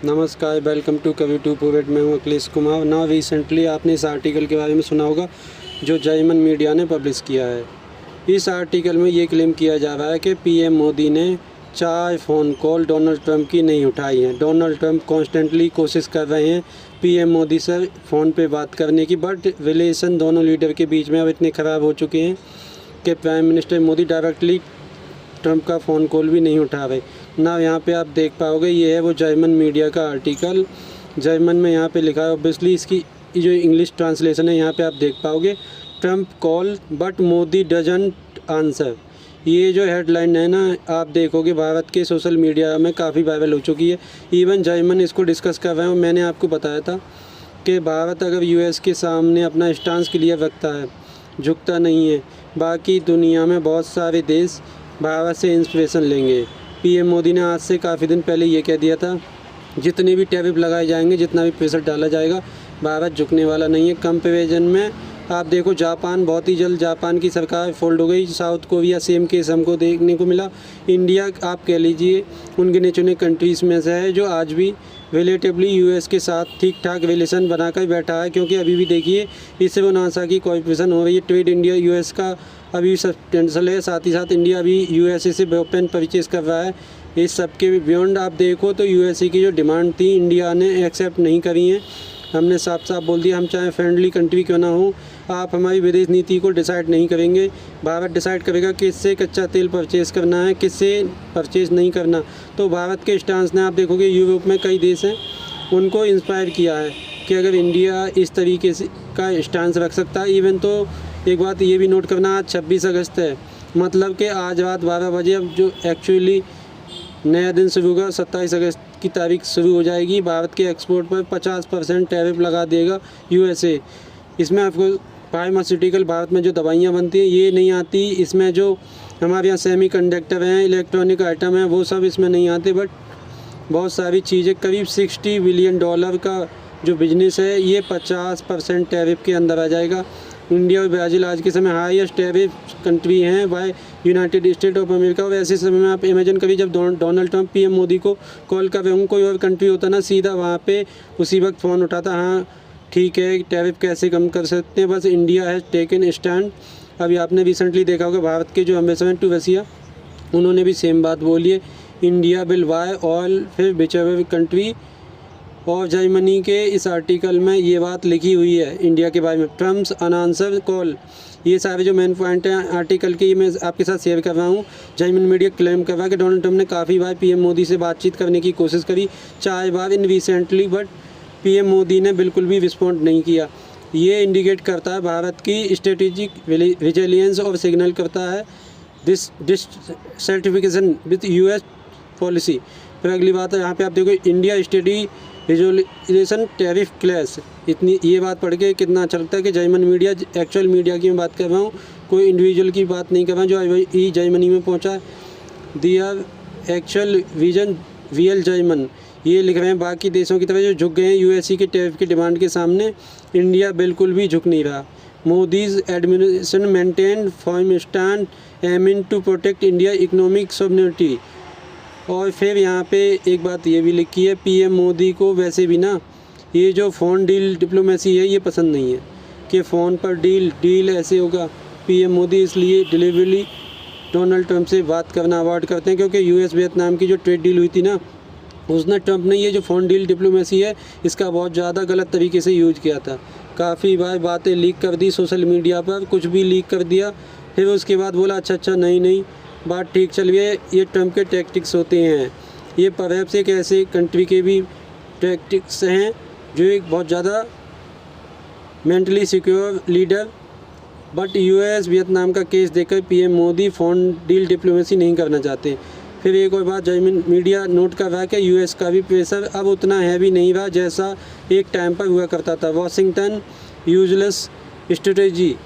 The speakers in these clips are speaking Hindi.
नमस्कार, वेलकम टू कवि टू पोवेट। मैं हूँ अखिलेश कुमार। नाउ रिसेंटली आपने इस आर्टिकल के बारे में सुना होगा जो जर्मन मीडिया ने पब्लिश किया है। इस आर्टिकल में ये क्लेम किया जा रहा है कि पीएम मोदी ने 4 फ़ोन कॉल डोनाल्ड ट्रंप की नहीं उठाई हैं। डोनाल्ड ट्रंप कॉन्स्टेंटली कोशिश कर रहे हैं पीएम मोदी से फ़ोन पे बात करने की, बट रिलेशन दोनों लीडर के बीच में अब इतने ख़राब हो चुके हैं कि prime minister Modi directly Trump का फ़ोन कॉल भी नहीं उठा रहे ना। यहाँ पे आप देख पाओगे, ये है वो जर्मन मीडिया का आर्टिकल। जर्मन में यहाँ पे लिखा है, ऑब्वियसली इसकी जो इंग्लिश ट्रांसलेशन है यहाँ पे आप देख पाओगे, Trump call but Modi doesn't answer. ये जो हेडलाइन है ना, आप देखोगे भारत के सोशल मीडिया में काफ़ी वायरल हो चुकी है। इवन जर्मन इसको डिस्कस कर रहे हैं। मैंने आपको बताया था कि भारत अगर यूएस के सामने अपना स्टांस क्लियर रखता है, झुकता नहीं है, बाकी दुनिया में बहुत सारे देश भारत से इंस्पिरेशन लेंगे। पीएम मोदी ने आज से काफ़ी दिन पहले ये कह दिया था, जितने भी टैरिफ लगाए जाएंगे, जितना भी प्रेशर डाला जाएगा, भारत झुकने वाला नहीं है। कंपैरिजन में आप देखो, जापान बहुत ही जल्द जापान की सरकार फोल्ड हो गई। साउथ कोरिया सेम केस हमको देखने को मिला। इंडिया आप कह लीजिए उन गिने चुने कंट्रीज़ में से है जो आज भी रिलेटिवली यूएस के साथ ठीक ठाक रिलेशन बनाकर बैठा है, क्योंकि अभी भी देखिए इसरो नासा की कोऑपरेशन हो रही है। ट्रेड इंडिया यूएस का अभी सब्सटेंशियल है, साथ ही साथ इंडिया भी यूएसए से वेपन परचेज कर रहा है। इस सब के बियॉन्ड आप देखो तो यूएसए की जो डिमांड थी इंडिया ने एक्सेप्ट नहीं करी है। हमने साफ साफ बोल दिया, हम चाहे फ्रेंडली कंट्री क्यों ना हो, आप हमारी विदेश नीति को डिसाइड नहीं करेंगे। भारत डिसाइड करेगा किससे कच्चा तेल परचेज़ करना है, किससे परचेज़ नहीं करना। तो भारत के स्टांस ने आप देखोगे यूरोप में कई देश हैं उनको इंस्पायर किया है कि अगर इंडिया इस तरीके से का स्टांस रख सकता है। इवन तो एक बात ये भी नोट करना, आज 26 अगस्त है, मतलब कि आज रात 12 बजे अब जो एक्चुअली नया दिन शुरू होगा, 27 अगस्त की तारीख शुरू हो जाएगी। भारत के एक्सपोर्ट पर 50% टैरिफ लगा देगा यूएसए। इसमें आपको फार्मास्यूटिकल, भारत में जो दवाइयाँ बनती हैं ये नहीं आती। इसमें जो हमारे यहाँ सेमीकंडक्टर हैं, इलेक्ट्रॉनिक आइटम हैं, वो सब इसमें नहीं आते। बट बहुत सारी चीज़ें, करीब $60 बिलियन का जो बिजनेस है ये 50% टैरिफ के अंदर आ जाएगा। इंडिया और ब्राज़ील आज के समय हाईएस्ट टैरिफ कंट्री हैं by United State of America. और ऐसे समय में आप इमेजिन करिए, जब डोनाल्ड ट्रंप पीएम मोदी को कॉल कर रहे होंगे, कोई और कंट्री होता ना, सीधा वहाँ पे उसी वक्त फ़ोन उठाता, हाँ ठीक है टैरिफ कैसे कम कर सकते हैं। बस इंडिया हैज़ टेकन स्टैंड। अभी आपने रिसेंटली देखा होगा भारत के जो एम्बेसडर टू रसिया, उन्होंने भी सेम बात बोली है, इंडिया विल बाय ऑल फिर विचएवर कंट्री। और जर्मनी के इस आर्टिकल में ये बात लिखी हुई है इंडिया के बारे में, ट्रम्प्स अनआंसर कॉल। ये सारे जो मेन पॉइंट हैं आर्टिकल के, ये मैं आपके साथ शेयर कर रहा हूँ। जर्मन मीडिया क्लेम कर रहा है कि डोनाल्ड ट्रंप ने काफ़ी बार पीएम मोदी से बातचीत करने की कोशिश करी, 4 बार in recently, but PM Modi ने बिल्कुल भी रिस्पॉन्ड नहीं किया। ये इंडिकेट करता है भारत की स्ट्रेटेजिक विजिलेंस और सिग्नल करता है डिससैटिस्फैक्शन विद यूएस पॉलिसी। फिर अगली बात है यहाँ पे आप देखो, India study resolution tariff clash. इतनी ये बात पढ़ के कितना अच्छा लगता है कि जर्मन मीडिया, एक्चुअल मीडिया की मैं बात कर रहा हूँ, कोई इंडिविजुअल की बात नहीं कर रहा हूँ जो अभी जर्मनी में पहुँचा। दियर एक्चुअल विजन रियल जर्मन, ये लिख रहे हैं बाकी देशों की तरह जो झुक गए हैं यूएसए के टैरिफ की डिमांड के सामने, इंडिया बिल्कुल भी झुक नहीं रहा। Modi's administration maintain firm stand aiming to protect India economic sovereignty. और फिर यहाँ पे एक बात ये भी लिखी है, पीएम मोदी को वैसे भी ना ये जो फ़ोन डील डिप्लोमेसी है ये पसंद नहीं है कि फ़ोन पर डील ऐसे होगा। पीएम मोदी इसलिए डिलीवरली डोनाल्ड ट्रंप से बात करना अवॉइड करते हैं, क्योंकि यूएस वियतनाम की जो ट्रेड डील हुई थी ना, उसने ट्रंप ने ये जो फ़ोन डील डिप्लोमेसी है इसका बहुत ज़्यादा गलत तरीके से यूज किया था। काफ़ी बार बातें लीक कर दी सोशल मीडिया पर, कुछ भी लीक कर दिया, फिर उसके बाद बोला अच्छा नहीं बात ठीक चल रही है। ये ट्रंप के टैक्टिक्स होते हैं। ये परहैप्स एक ऐसे कंट्री के भी टैक्टिक्स हैं जो एक बहुत ज़्यादा mentally secure leader, but US Vietnam का केस देखकर PM Modi phone deal diplomacy नहीं करना चाहते। फिर एक और बात जर्मन मीडिया नोट कर रहा है कि यूएस का भी प्रेशर अब उतना हैवी नहीं रहा जैसा एक टाइम पर हुआ करता था। Washington useless strategy,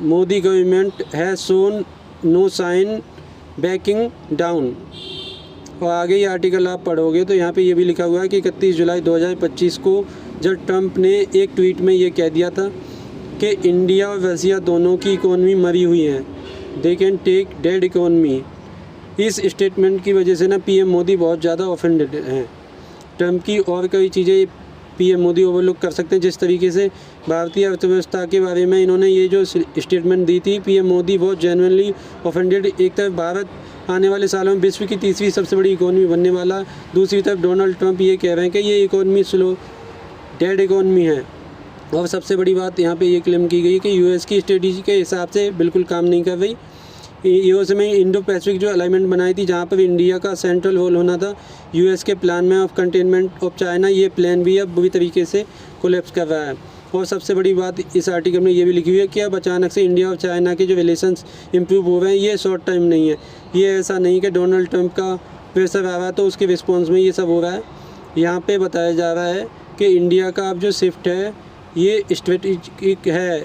Modi government has shown no sign backing down. और आगे ये आर्टिकल आप पढ़ोगे तो यहाँ पे ये भी लिखा हुआ है कि 31 जुलाई 2025 को जब ट्रंप ने एक ट्वीट में ये कह दिया था कि इंडिया और रसिया दोनों की इकोनॉमी मरी हुई है, they can take dead economy. इस स्टेटमेंट की वजह से ना पीएम मोदी बहुत ज़्यादा ऑफेंडेड हैं ट्रंप की। और कई चीज़ें पीएम मोदी ओवरलुक कर सकते हैं, जिस तरीके से भारतीय अर्थव्यवस्था के बारे में इन्होंने ये जो स्टेटमेंट दी थी, पीएम मोदी बहुत जेन्युइनली ऑफेंडेड। एक तरफ भारत आने वाले सालों में विश्व की तीसरी सबसे बड़ी इकोनॉमी बनने वाला, दूसरी तरफ डोनाल्ड ट्रंप ये कह रहे हैं कि ये इकोनॉमी स्लो डेड इकोनॉमी है। और सबसे बड़ी बात यहाँ पे ये क्लेम की गई है कि यूएस की स्ट्रेटजी के हिसाब से बिल्कुल काम नहीं कर रही। यूएस में इंडो पैसिफिक जो अलाइनमेंट बनाई थी, जहाँ पर इंडिया का सेंट्रल रोल होना था यूएस के प्लान में ऑफ कंटेनमेंट ऑफ चाइना, ये प्लान भी अब बुरी तरीके से कोलैप्स कर रहा है। और सबसे बड़ी बात इस आर्टिकल में ये भी लिखी हुई है कि अब अचानक से इंडिया और चाइना के जो रिलेशंस इंप्रूव हो रहे हैं, ये शॉर्ट टाइम नहीं है। ये ऐसा नहीं कि डोनाल्ड ट्रंप का प्रेशर आ रहा है तो उसके रिस्पॉन्स में ये सब हो रहा है। यहाँ पे बताया जा रहा है कि इंडिया का अब जो शिफ्ट है ये स्ट्रेटेजिक है,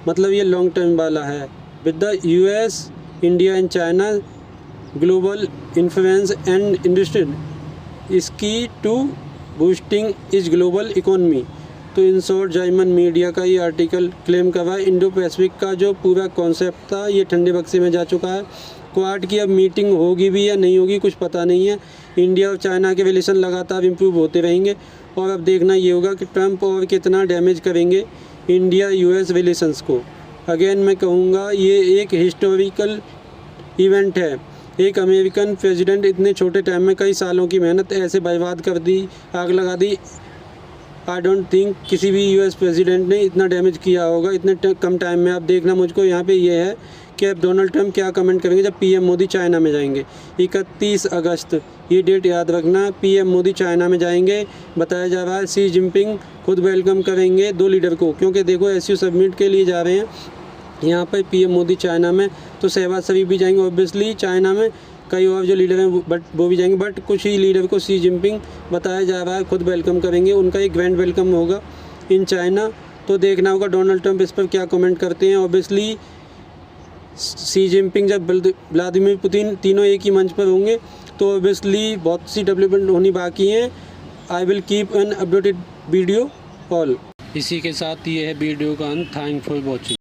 मतलब ये लॉन्ग टर्म वाला है। With the US, India and China global influence and industry इसकी to boosting is global economy. तो इन शॉर्ट जाइमन मीडिया का ये आर्टिकल क्लेम कर रहा है इंडो पैसिफिक का जो पूरा कॉन्सेप्ट था ये ठंडे बक्से में जा चुका है। क्वाड की अब मीटिंग होगी भी या नहीं होगी कुछ पता नहीं है। इंडिया और चाइना के रिलेशन लगातार इम्प्रूव होते रहेंगे और अब देखना ये होगा कि ट्रंप और कितना डैमेज करेंगे इंडिया यूएस रिलेशंस को। अगेन मैं कहूँगा ये एक हिस्टोरिकल इवेंट है। एक अमेरिकन प्रेसिडेंट इतने छोटे टाइम में कई सालों की मेहनत ऐसे बर्बाद कर दी, आग लगा दी। आई डोंट थिंक किसी भी यूएस प्रेसिडेंट ने इतना डैमेज किया होगा इतने कम टाइम में। आप देखना मुझको यहाँ पे ये है कि अब डोनाल्ड ट्रंप क्या कमेंट करेंगे जब पीएम मोदी चाइना में जाएंगे। 31 अगस्त ये डेट याद रखना, पीएम मोदी चाइना में जाएंगे। बताया जा रहा है शी जिनपिंग खुद वेलकम करेंगे 2 लीडर को, क्योंकि देखो एसयू समिट के लिए जा रहे हैं यहाँ पर पीएम मोदी चाइना में, तो शहबाज शरीफ भी जाएंगे ऑब्वियसली चाइना में, कई और जो लीडर हैं वो भी जाएंगे, बट कुछ ही लीडर को शी जिनपिंग बताया जा रहा है खुद वेलकम करेंगे। उनका एक ग्रैंड वेलकम होगा इन चाइना। तो देखना होगा डोनाल्ड ट्रंप इस पर क्या कमेंट करते हैं। ऑब्वियसली शी जिनपिंग जब व्लादिमीर पुतिन तीनों एक ही मंच पर होंगे तो ऑब्वियसली बहुत सी डेवलपमेंट होनी बाकी हैं। I will keep an updated video all. इसी के साथ ये है वीडियो का अंत। Thank for watching.